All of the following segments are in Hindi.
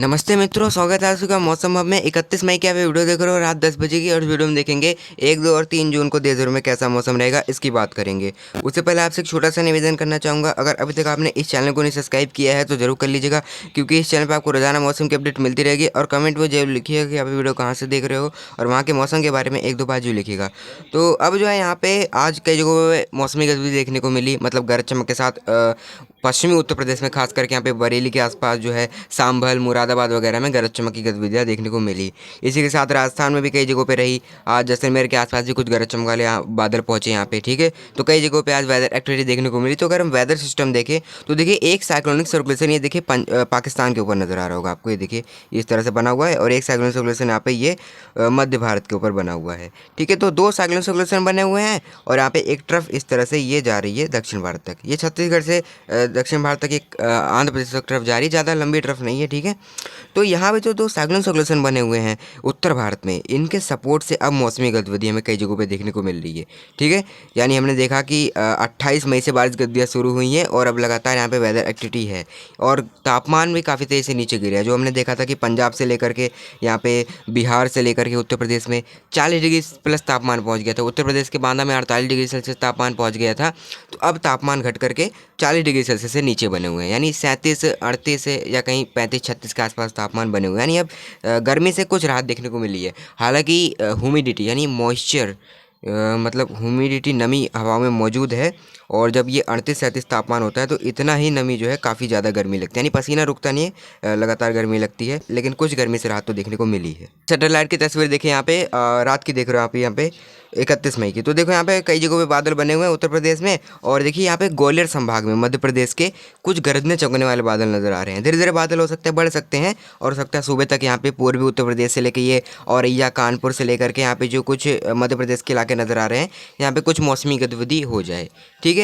नमस्ते मित्रों, स्वागत है आज का मौसम हब में 31 मई की आप वीडियो देख रहे हो रात 10 बजे की। और इस वीडियो में देखेंगे 1, 2 और 3 जून को देशभर में कैसा मौसम रहेगा, इसकी बात करेंगे। उससे पहले आपसे एक छोटा सा निवेदन करना चाहूँगा, अगर अभी तक आपने इस चैनल को नहीं सब्सक्राइब किया है तो जरूर कर लीजिएगा, क्योंकि इस चैनल पर आपको रोजाना मौसम की अपडेट मिलती रहेगी। और कमेंट में जरूर लिखिएगा कि आप वीडियो कहाँ से देख रहे हो और वहाँ के मौसम के बारे में 1-2 बात जो लिखिएगा। तो अब जो है यहाँ पे आज कई जगहों पर मौसमी गतिविधि देखने को मिली, मतलब गरज चमक के साथ पश्चिमी उत्तर प्रदेश में खास करके यहाँ पे बरेली के आसपास जो है संभल, मुरादाबाद वगैरह में गरज चमक की गतिविधियाँ देखने को मिली। इसी के साथ राजस्थान में भी कई जगहों पे रही। आज जैसलमेर के आसपास भी कुछ गरज चमक वाले बादल पहुंचे यहाँ पे, ठीक है। तो कई जगहों पे आज वेदर एक्टिविटी देखने को मिली। तो अगर हम वेदर सिस्टम देखें तो देखिए एक साइक्लोनिक सर्कुलेशन, ये देखिए पाकिस्तान के ऊपर नजर आ रहा होगा आपको, ये देखिए इस तरह से बना हुआ है। और एक साइक्लोनिक सर्कुलेशन यहाँ पे ये मध्य भारत के ऊपर बना हुआ है, ठीक है। तो 2 साइक्लोनिक सर्कुलेशन बने हुए हैं और यहाँ पे एक तरफ इस तरह से ये जा रही है दक्षिण भारत तक, ये छत्तीसगढ़ से दक्षिण भारत तक एक आंध्र प्रदेश की तरफ जा रही है, ज़्यादा लंबी तरफ नहीं है, ठीक है। तो यहाँ पे जो 2 साइक्लोन सर्कुलेशन बने हुए हैं उत्तर भारत में, इनके सपोर्ट से अब मौसमी गतिविधि हमें कई जगहों पे देखने को मिल रही है, ठीक है। यानी हमने देखा कि 28 मई से बारिश गतिविधियाँ शुरू हुई हैं और अब लगातार यहाँ पे वेदर एक्टिविटी है और तापमान भी काफ़ी तेज़ी से नीचे गिरा है। जो हमने देखा था कि पंजाब से लेकर के यहाँ पे बिहार से लेकर के उत्तर प्रदेश में 40 डिग्री प्लस तापमान पहुँच गया था। उत्तर प्रदेश के बांदा में 48 डिग्री सेल्सियस तापमान पहुँच गया था। तो अब तापमान घट करके 40 डिग्री सेल्सियस से नीचे बने हुए हैं, यानी 37, 38 या कहीं 35, 36 के आसपास तापमान बने हुए हैं। यानी अब गर्मी से कुछ राहत देखने को मिली है। हालांकि ह्यूमिडिटी यानी मॉइस्चर, मतलब ह्यूमिडिटी नमी हवा में मौजूद है। और जब ये 38-37 तापमान होता है तो इतना ही नमी जो है काफ़ी ज़्यादा गर्मी लगती है, यानी पसीना रुकता नहीं है, लगातार गर्मी लगती है, लेकिन कुछ गर्मी से राहत तो देखने को मिली है। सैटेलाइट की तस्वीर देखिए यहाँ पे, रात की देख रहे हो आप यहाँ पे 31 मई की। तो देखो यहाँ पे कई जगहों पे बादल बने हुए हैं उत्तर प्रदेश में। और देखिए यहाँ पे ग्वालियर संभाग में मध्य प्रदेश के कुछ गरजने चमकने वाले बादल नजर आ रहे हैं। धीरे धीरे बादल हो सकते हैं, बढ़ सकते हैं और हो सकता है सुबह तक यहाँ पे पूर्वी उत्तर प्रदेश से लेकर ये औरैया, कानपुर से लेकर के यहाँ पे जो कुछ मध्य प्रदेश के इलाके नज़र आ रहे हैं, यहाँ पे कुछ मौसमी गतिविधि हो जाए, ठीक है।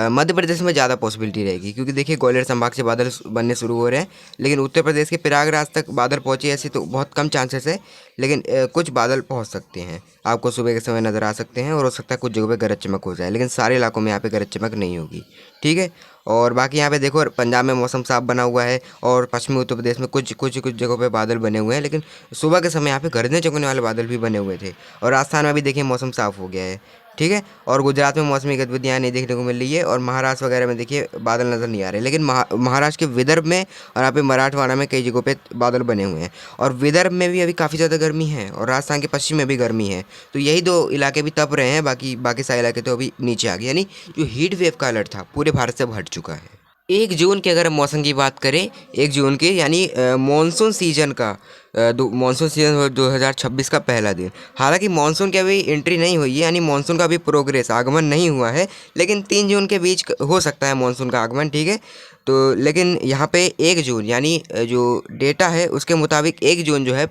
मध्य प्रदेश में ज़्यादा पॉसिबिलिटी रहेगी, क्योंकि देखिए ग्वालियर संभाग से बादल बनने शुरू हो रहे हैं। लेकिन उत्तर प्रदेश के प्रयागराज तक बादल पहुँचे ऐसे तो बहुत कम चांसेस है, लेकिन कुछ बादल पहुँच सकते हैं, आपको सुबह के समय नज़र आ सकते हैं। और हो सकता है कुछ जगहों पे गरज चमक हो जाए, लेकिन सारे इलाकों में यहाँ पे गरज चमक नहीं होगी, ठीक है। और बाकी यहाँ पे देखो पंजाब में मौसम साफ बना हुआ है और पश्चिमी उत्तर प्रदेश में कुछ कुछ कुछ जगहों पे बादल बने हुए हैं, लेकिन सुबह के समय यहाँ पे गरजने चमकने वाले बादल भी बने हुए थे। और राजस्थान में भी देखिए मौसम साफ हो गया है, ठीक है। और गुजरात में मौसमी गतिविधियाँ नहीं देखने को मिल रही है और महाराष्ट्र वगैरह में देखिए बादल नज़र नहीं आ रहे। लेकिन महाराष्ट्र के विदर्भ में और यहाँ पे मराठवाड़ा में कई जगहों पे बादल बने हुए हैं। और विदर्भ में भी अभी काफ़ी ज़्यादा गर्मी है और राजस्थान के पश्चिम में भी गर्मी है। तो यही 2 इलाके भी तप रहे हैं, बाकी बाकी सारे इलाके तो अभी नीचे आ गए। यानी जो हीट वेव का अलर्ट था पूरे भारत से अब हट चुका है। 1 जून की अगर हम मौसम की बात करें, 1 जून की यानी मानसून सीजन का, मानसून सीजन 2026 का पहला दिन। हालांकि मानसून की अभी एंट्री नहीं हुई है, यानी मानसून का अभी प्रोग्रेस आगमन नहीं हुआ है, लेकिन 3 जून के बीच हो सकता है मानसून का आगमन, ठीक है। तो लेकिन यहाँ पे 1 जून यानी जो डेटा है उसके मुताबिक 1 जून जो है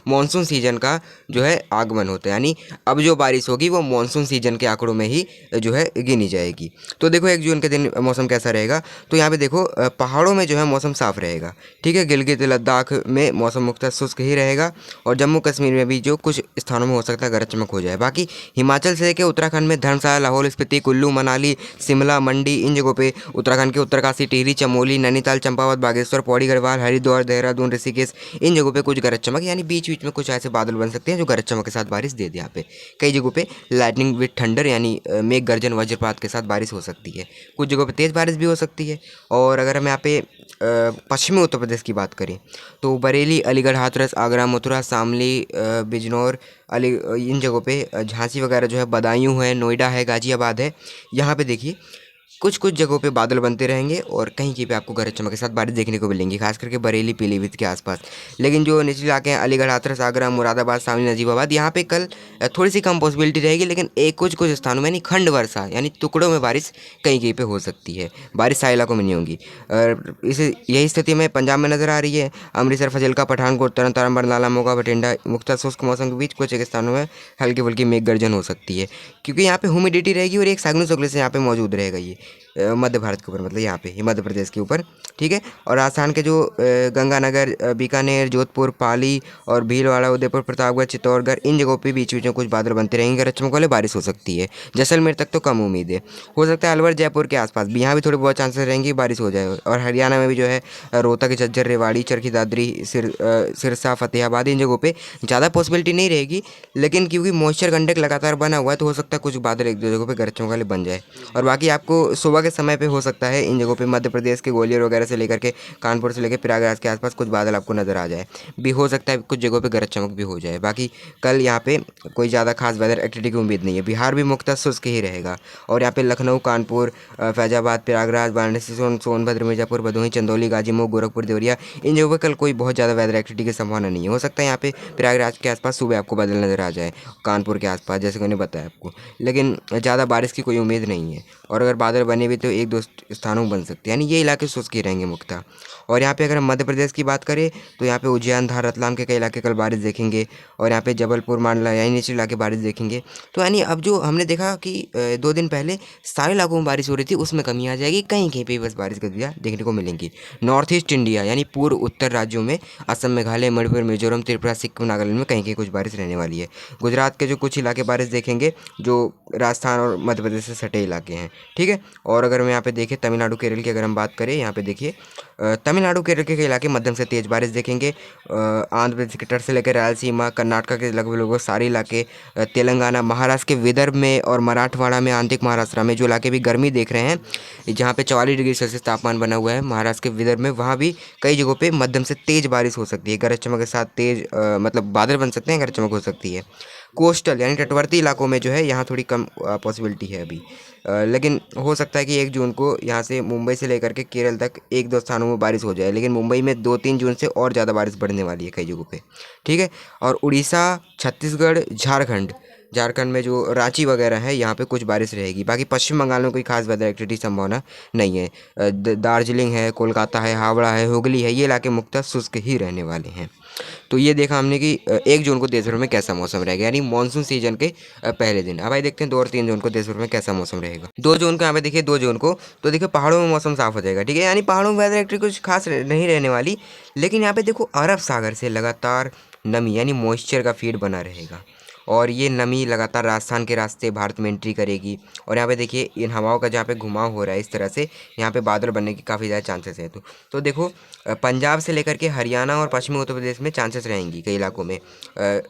मानसून सीजन का जो है आगमन होता है। यानी अब जो बारिश होगी वो मानसून सीजन के आंकड़ों में ही जो है गिनी जाएगी। तो देखो 1 जून के दिन मौसम कैसा रहेगा। तो यहाँ पे देखो पहाड़ों में जो है मौसम साफ रहेगा, ठीक है। गिलगित लद्दाख में मौसम मुख्यतः शुष्क ही रहेगा और जम्मू कश्मीर में भी जो कुछ स्थानों में हो सकता है गरज चमक हो जाए। बाकी हिमाचल से लेकर उत्तराखंड में धर्मशाला, लाहौल स्पीति, कुल्लू मनाली, शिमला, मंडी, इन जगहों पे, उत्तराखंड के उत्तरकाशी, टिहरी, चमोली, नैनीताल, चंपावत, बागेश्वर, पौड़ी गढ़वाल, हरिद्वार, देहरादून, ऋषिकेश, इन जगहों पे कुछ गरज चमक यानी बीच बीच में कुछ ऐसे बादल बन सकते हैं जो गरज चमक के साथ बारिश दे दे। यहाँ पे कई जगहों पे लाइटनिंग विद थंडर यानी मेघ गर्जन वज्रपात के साथ बारिश हो सकती है। कुछ जगहों पे तेज़ बारिश भी हो सकती है। और अगर हम यहाँ पे पश्चिमी उत्तर प्रदेश की बात करें तो बरेली, अलीगढ़, हाथरस, आगरा, मथुरा, शामली, बिजनौर, अली, इन जगहों पे झांसी वगैरह जो है, बदायूं है, नोएडा है, गाजियाबाद है, यहाँ पे देखिए कुछ कुछ जगहों पे बादल बनते रहेंगे और कहीं कहीं पे आपको गरज चमक के साथ बारिश देखने को मिलेंगी, खास करके बरेली, पीलीभीत के आसपास। लेकिन जो निचले इलाके हैं अलीगढ़, हाथरस, आगरा, मुरादाबाद, शामली, नजीबाबाद, यहाँ पे कल थोड़ी सी कम पॉसिबिलिटी रहेगी, लेकिन कुछ कुछ स्थानों में यानी खंड वर्षा यानी टुकड़ों में बारिश कहीं कहीं पे हो सकती है। बारिश सारे इलाकों में नहीं होगी। और इसे यही स्थिति में पंजाब में नजर आ रही है। अमृतसर, फजिल्का, पठानकोट, तरन तारन, बरनाला, मोगा, बठिंडा, मुख्तसर शुष्क मौसम के बीच कुछ एक स्थानों में हल्की फुल्की मेघ गर्जन हो सकती है, क्योंकि यहाँ पे ह्यूमिडिटी रहेगी और एक साइक्लोनिक सर्कुलेशन यहाँ पे मौजूद रहेगा। ये मध्य भारत के ऊपर, मतलब यहाँ पे मध्य प्रदेश के ऊपर, ठीक है। और राजस्थान के जो गंगानगर, बीकानेर, जोधपुर, पाली और भीलवाड़ा, उदयपुर, प्रतापगढ़, चित्तौड़गढ़, इन जगहों पे बीच बीच में कुछ बादल बनते रहेंगे, गरज चमक वाले बारिश हो सकती है। जैसलमेर तक तो कम उम्मीद है। हो सकता है अलवर, जयपुर के आसपास भी यहाँ भी थोड़ी बहुत चांसेस रहेंगी बारिश हो जाए। और हरियाणा में भी जो है रोहतक, झज्जर, रेवाड़ी, चरखी दादरी, सिरसा, फतेहाबाद, इन जगहों पे ज़्यादा पॉसिबिलिटी नहीं रहेगी, लेकिन क्योंकि मॉइस्चर कंटेक्ट लगातार बना हुआ है तो हो सकता है कुछ बादल एक दो जगहों पे गरज चमक वाले बन जाए। और बाकी आपको सुबह के समय पे हो सकता है इन जगहों पे मध्य प्रदेश के ग्वालियर वगैरह से लेकर के कानपुर से लेकर प्रयागराज के आसपास कुछ बादल आपको नज़र आ जाए भी, हो सकता है कुछ जगहों पे गरज चमक भी हो जाए। बाकी कल यहाँ पे कोई ज़्यादा खास वेदर एक्टिविटी की उम्मीद नहीं है। बिहार भी मुख्यतः शुष्क ही रहेगा। और यहाँ पे लखनऊ, कानपुर, फैजाबाद, प्रयागराज, वाराणसी, सोनभद्र, मिर्जापुर, भदोही, चंदौली, गाजीपुर, गोरखपुर, देवरिया, इन जगहों पर कल कोई बहुत ज़्यादा वेदर एक्टिविटी की संभावना नहीं है। हो सकता है यहाँ पे प्रयागराज के आसपास सुबह आपको बादल नज़र आ जाए, कानपुर के आसपास, जैसे मैंने बताया आपको, लेकिन ज़्यादा बारिश की कोई उम्मीद नहीं है। और अगर बादल बने भी तो एक दो स्थानों में बन सकते हैं, यानी ये इलाके शुष्क ही रहेंगे मुख्यतः। और यहाँ पे अगर हम मध्य प्रदेश की बात करें तो यहाँ पे उज्जैन, धार, रतलाम के कई इलाके कल बारिश देखेंगे। और यहाँ पे जबलपुर, मांडला, यानी निचले इलाके बारिश देखेंगे। तो यानी अब जो हमने देखा कि 2 दिन पहले सारे इलाकों में बारिश हो रही थी, उसमें कमी आ जाएगी, कहीं कहीं पे बस बारिश गतिविधियाँ देखने को मिलेंगी। नॉर्थ ईस्ट इंडिया यानी पूर्व उत्तर राज्यों में असम, मेघालय, मणिपुर, मिजोरम, त्रिपुरा, सिक्किम, नागालैंड में कहीं कहीं कुछ बारिश रहने वाली है। गुजरात के जो कुछ इलाके बारिश देखेंगे जो राजस्थान और मध्य प्रदेश से सटे इलाके हैं, ठीक है। और अगर हम यहाँ पे देखें तमिलनाडु, केरल की अगर हम बात करें, यहाँ पे देखिए तमिलनाडु, केरल के इलाके मध्यम से तेज़ बारिश देखेंगे। आंध्र प्रदेश के तट से लेकर रायलसीमा, कर्नाटक के लगभग सारे इलाके, तेलंगाना, महाराष्ट्र के विदर्भ में और मराठवाड़ा में, आंतरिक महाराष्ट्र में जो इलाके भी गर्मी देख रहे हैं, जहाँ पे 44 डिग्री सेल्सियस तापमान बना हुआ है महाराष्ट्र के विदर्भ में, वहाँ भी कई जगहों पे मध्यम से तेज़ बारिश हो सकती है। गरज चमक के साथ तेज़ मतलब बादल बन सकते हैं, गरज चमक हो सकती है। कोस्टल यानी तटवर्ती इलाकों में जो है यहाँ थोड़ी कम पॉसिबिलिटी है अभी, लेकिन हो सकता है कि 1 जून को यहाँ से मुंबई से लेकर के केरल तक 1-2 स्थानों में बारिश हो जाए, लेकिन मुंबई में 2-3 जून से और ज़्यादा बारिश बढ़ने वाली है कई जगहों पे, ठीक है। और उड़ीसा, छत्तीसगढ़, झारखंड में जो रांची वगैरह है यहाँ पे कुछ बारिश रहेगी। बाकी पश्चिम बंगाल में कोई खास वेदर एक्टिविटी संभावना नहीं है। दार्जिलिंग है, कोलकाता है, हावड़ा है, हुगली है, ये इलाके मुख्यतः शुष्क ही रहने वाले हैं। तो ये देखा हमने कि 1 जून को देश भर में कैसा मौसम रहेगा, यानी मानसून सीजन के पहले दिन। अब भाई देखते हैं 2 और 3 जून को देश भर में कैसा मौसम रहेगा। 2 जून को यहाँ पे देखिए, 2 जून को तो देखिए पहाड़ों में मौसम साफ हो जाएगा, ठीक है। यानी पहाड़ों में वेदर एक्टिविटी कुछ खास नहीं रहने वाली, लेकिन यहाँ पे देखो अरब सागर से लगातार नमी यानी मॉइस्चर का फीड बना रहेगा, और ये नमी लगातार राजस्थान के रास्ते भारत में एंट्री करेगी। और यहाँ पे देखिए इन हवाओं का जहाँ पे घुमाव हो रहा है, इस तरह से यहाँ पे बादल बनने की काफ़ी ज़्यादा चांसेस है। तो देखो पंजाब से लेकर के हरियाणा और पश्चिमी उत्तर प्रदेश में चांसेस रहेंगी, कई इलाकों में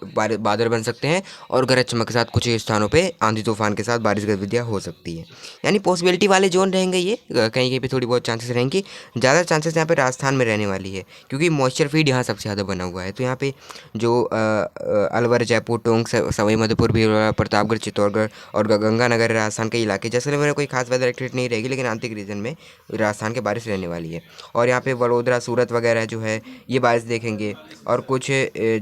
बादल बन सकते हैं, और गरज चमक के साथ कुछ स्थानों पे आंधी तूफान के साथ बारिश गतिविधियाँ हो सकती है। यानी पॉसिबिलिटी वाले जोन रहेंगे ये, कहीं कहीं पे थोड़ी बहुत चांसेस रहेंगी। ज़्यादा चांसेस यहाँ पे राजस्थान में रहने वाली है, क्योंकि मॉइस्चर फीड यहाँ सबसे ज़्यादा बना हुआ है। तो यहाँ पे जो अलवर, जयपुर, टोंक, सवाई माधोपुर, भीलवाड़ा, प्रतापगढ़, चित्तौड़गढ़ और गंगानगर, राजस्थान के इलाके, जैसलमेर में कोई खास वेदर एक्टिविटी नहीं रहेगी, लेकिन आंतरिक रीजन में राजस्थान के बारिश रहने वाली है। और यहाँ पे वडोदरा, सूरत वगैरह जो है ये बारिश देखेंगे। और कुछ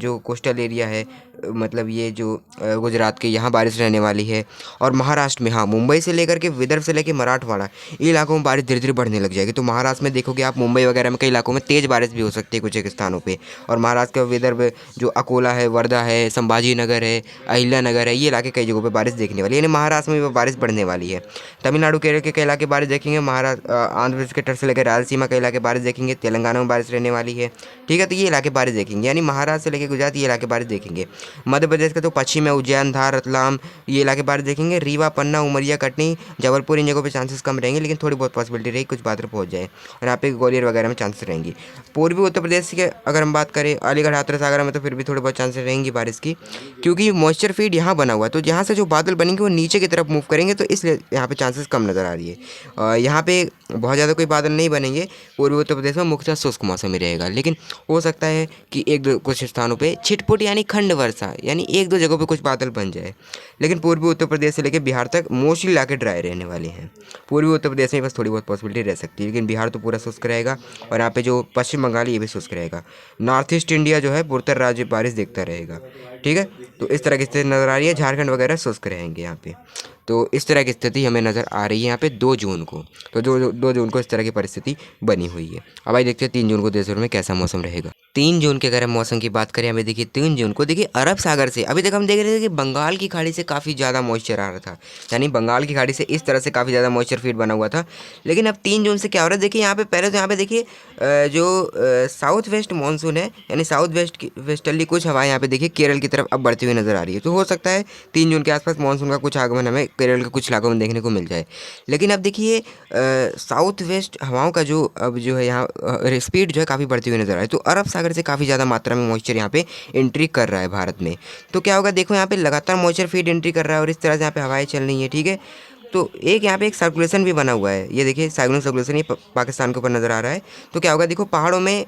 जो कोस्टल एरिया है, मतलब ये जो गुजरात के, यहाँ बारिश रहने वाली है। और महाराष्ट्र में, हाँ, मुंबई से लेकर के विदर्भ से लेकर मराठवाड़ा, ये इलाकों में बारिश धीरे धीरे बढ़ने लग जाएगी। तो महाराष्ट्र में देखोगे आप, मुंबई वगैरह में कई इलाकों में तेज़ बारिश भी हो सकती है कुछ एक स्थानों पे। और महाराष्ट्र का विदर्भ जो अकोला है, वर्धा है, संभाजी नगर है, अहिल्यानगर है, ये इलाके कई जगहों पे बारिश देखने वाली है, यानी महाराष्ट्र में भी बारिश बढ़ने वाली है। तमिलनाडु, केरल के कई इलाके बारिश देखेंगे। महाराष्ट्र, आंध्र प्रदेश के तट से लेकर रायलसीमा के इलाके बारिश देखेंगे। तेलंगाना में बारिश रहने वाली है, ठीक है। तो ये इलाके बारिश देखेंगे, यानी महाराष्ट्र से लेकर गुजरात ये इलाके बारिश देखेंगे। मध्य प्रदेश का तो पश्चिम में उज्जैन, धार, रतलाम, ये इलाके बारिश देखेंगे। रीवा, पन्ना, उमरिया, कटनी, जबलपुर, इन जगहों पे चांसेस कम रहेंगे, लेकिन थोड़ी बहुत पॉसिबिलिटी रहेगी कुछ बादल पहुंच जाए। और यहाँ पे ग्वालियर वगैरह में चांसेस रहेंगी। पूर्वी उत्तर प्रदेश के अगर हम बात करें, अलीगढ़, हाथरस, आगरा में तो फिर भी थोड़ी बहुत चांसेस रहेंगी बारिश की, क्योंकि मॉइस्चर फीड यहाँ बना हुआ है। तो यहाँ से जो बादल बनेंगे वो नीचे की तरफ मूव करेंगे, तो इसलिए यहाँ पे चांसेस कम नज़र आ रही है। यहाँ पे बहुत ज़्यादा कोई बादल नहीं बनेंगे। पूर्वी उत्तर प्रदेश में मुख्यतः शुष्क मौसम ही रहेगा, लेकिन हो सकता है कि एक दो कुछ स्थानों पे छिटपुट यानी खंड वर्षा, यानी 1-2 जगहों पे कुछ बादल बन जाए। लेकिन पूर्वी उत्तर प्रदेश से लेकर बिहार तक मोस्टली इलाके ड्राई रहने वाले हैं। पूर्वी उत्तर प्रदेश में बस थोड़ी बहुत पॉसिबिलिटी रह सकती है, लेकिन बिहार तो पूरा शुष्क रहेगा। और यहाँ पे जो पश्चिम बंगाल, ये भी शुष्क रहेगा। नॉर्थ ईस्ट इंडिया जो है, पूर्वोत्तर राज्य बारिश देखता रहेगा, ठीक है। तो इस तरह की स्थिति नज़र आ रही है। झारखंड वगैरह शुष्क रहेंगे यहाँ पे। तो इस तरह की स्थिति हमें नज़र आ रही है यहाँ पे 2 जून को। तो 2 जून को इस तरह की परिस्थिति बनी हुई है। अब भाई देखते हैं 3 जून को देश भर में कैसा मौसम रहेगा। 3 जून की अगर हम मौसम की बात करें, अभी देखिए 3 जून को देखिए अरब सागर से अभी तक हम देख रहे थे कि बंगाल की खाड़ी से काफ़ी ज़्यादा मॉइस्चर आ रहा था, यानी बंगाल की खाड़ी से इस तरह से काफ़ी ज़्यादा मॉइस्चर फीड बना हुआ था। लेकिन अब 3 जून से क्या हो रहा है, देखिए यहाँ पे पहले तो यहाँ पे देखिए जो साउथ वेस्ट मानसून है, यानी साउथ वेस्ट की वेस्टर्ली कुछ हवाएं यहाँ पे देखिए केरल की तरफ अब बढ़ती हुई नजर आ रही है। तो हो सकता है 3 जून के आसपास मानसून का कुछ आगमन हमें केरल के कुछ इलाकों में देखने को मिल जाए। लेकिन अब देखिए साउथ वेस्ट हवाओं का जो अब जो है यहाँ स्पीड जो है काफ़ी बढ़ती हुई नजर आ रही है। तो अरब सागर से काफ़ी ज़्यादा मात्रा में मॉइस्चर यहाँ पे एंट्री कर रहा है भारत में। तो क्या होगा, देखो यहाँ पे लगातार मॉइस्चर फीड एंट्री कर रहा है और इस तरह से यहाँ पे हवाएं चल रही हैं, ठीक है। तो एक यहाँ पे एक सर्कुलेशन भी बना हुआ है, ये देखिए साइक्लोन सर्कुलेशन, ये पाकिस्तान के ऊपर नज़र आ रहा है। तो क्या होगा, देखो पहाड़ों में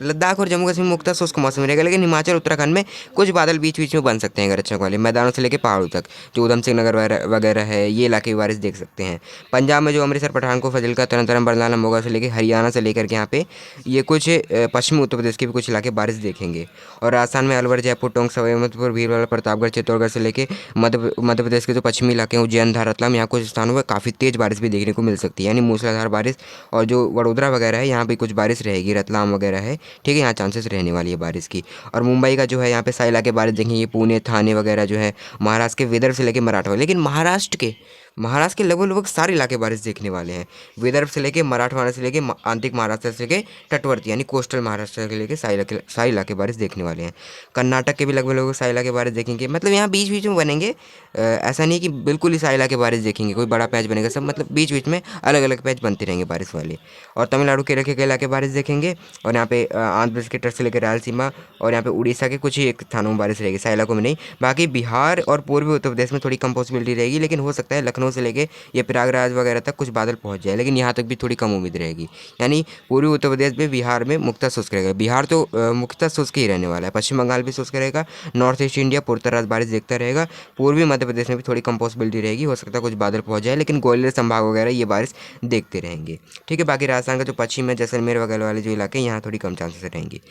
लद्दाख और जम्मू कश्मीर मुख्यतः शुष्क मौसम रहेगा, लेकिन हिमाचल उत्तराखंड में कुछ बादल बीच बीच में बन सकते हैं गरज चमक वाले, मैदानों से लेकर पहाड़ों तक। जो उधम सिंह नगर वगैरह है, ये इलाके की बारिश देख सकते हैं। पंजाब में जो अमृतसर, पठानकोट, फाजिल्का, तरन तारन, बरनाला, मोगा से लेकर हरियाणा से लेकर के यहाँ पे ये कुछ पश्चिमी उत्तर प्रदेश के भी कुछ इलाके बारिश देखेंगे। और राजस्थान में अलवर, जयपुर, टोंक, सवाई माधोपुर, भीलवाड़ा, प्रतापगढ़, चित्तौड़गढ़ से लेकर मध्य प्रदेश के जो पश्चिमी इलाके हैं, उज्जैन, धार, रतलाम, यहाँ कुछ स्थानों पर काफ़ी तेज़ बारिश भी देखने को मिल सकती है, यानी मूसलाधार बारिश। और जो वडोदरा वगैरह है, यहाँ पे कुछ बारिश रहेगी, रतलाम वगैरह है, ठीक है, यहाँ चांसेस रहने वाली है बारिश की। और मुंबई का जो है यहाँ पे साइला के बारिश देखेंगे, पुणे, थाने वगैरह जो है, महाराष्ट्र के विदर्भ से लेकर मराठवाड़ा, लेकिन महाराष्ट्र के लगभग सारे इलाके बारिश देखने वाले हैं। विदर्भ से लेके मराठवाड़ा से लेके आंतरिक महाराष्ट्र से लेके तटवर्ती यानी कोस्टल महाराष्ट्र से लेके सारे इलाके बारिश देखने वाले हैं। कर्नाटक के भी लगभग सारे इलाके बारिश देखेंगे, मतलब यहाँ बीच बीच में बनेंगे। ऐसा नहीं कि बिल्कुल ही सारे इलाके बारिश देखेंगे, कोई बड़ा पैच बनेगा, सब मतलब बीच बीच में अलग अलग पैच बनते रहेंगे बारिश वाले। और तमिलनाडु केरल के इलाके बारिश देखेंगे, और यहाँ पे आंध्र प्रदेश के तट से लेकर रायलसीमा और यहाँ पे उड़ीसा के कुछ ही एक स्थानों में बारिश रहेगी, सारे इलाकों में नहीं। बाकी बिहार और पूर्वी उत्तर प्रदेश में थोड़ी कम पॉसिबिलिटी रहेगी, लेकिन हो सकता है लखनऊ से लेके ये प्रयागराज वगैरह तक कुछ बादल पहुंच जाए, लेकिन यहाँ तक भी थोड़ी कम उम्मीद रहेगी। यानी पूर्वी उत्तर प्रदेश में, बिहार में मुख्यतः शुष्क रहेगा। बिहार तो मुख्यतः शुष्क ही रहने वाला है। पश्चिम बंगाल भी शुष्क रहेगा, नॉर्थ ईस्ट इंडिया पूर्वोत्तर बारिश देखता रहेगा। पूर्वी मध्य प्रदेश में भी थोड़ी कम पॉसिबिलिटी रहेगी, हो सकता है कुछ बादल पहुंच जाए, लेकिन ग्वालियर संभाग वगैरह ये बारिश देखते रहेंगे, ठीक है। बाकी राजस्थान का जो पश्चिम है, जैसलमेर वगैरह वाले जो इलाके हैं, यहाँ थोड़ी कम चांसेस रहेंगी।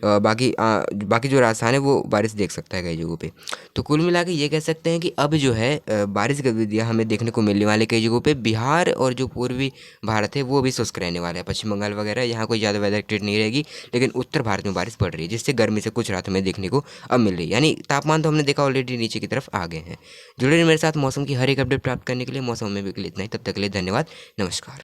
बाकी जो राजस्थान है वो बारिश देख सकता है कई जगहों पे। तो कुल मिला के ये कह सकते हैं कि अब जो है बारिश गतिविधियाँ हमें देखने को मिलने वाले कई जगहों पे। बिहार और जो पूर्वी भारत है वो भी शुष्क रहने वाला है, पश्चिम बंगाल वगैरह यहाँ कोई ज़्यादा वेदर एक्टिविटी नहीं रहेगी, लेकिन उत्तर भारत में बारिश पड़ रही है, जिससे गर्मी से कुछ राहत हमें देखने को अब मिल रही है। यानी तापमान तो हमने देखा ऑलरेडी नीचे की तरफ आ गए हैं। जुड़े रहिए मेरे साथ मौसम की हर एक अपडेट प्राप्त करने के लिए। मौसम में भी के लिए इतना ही, तब तक के लिए धन्यवाद, नमस्कार।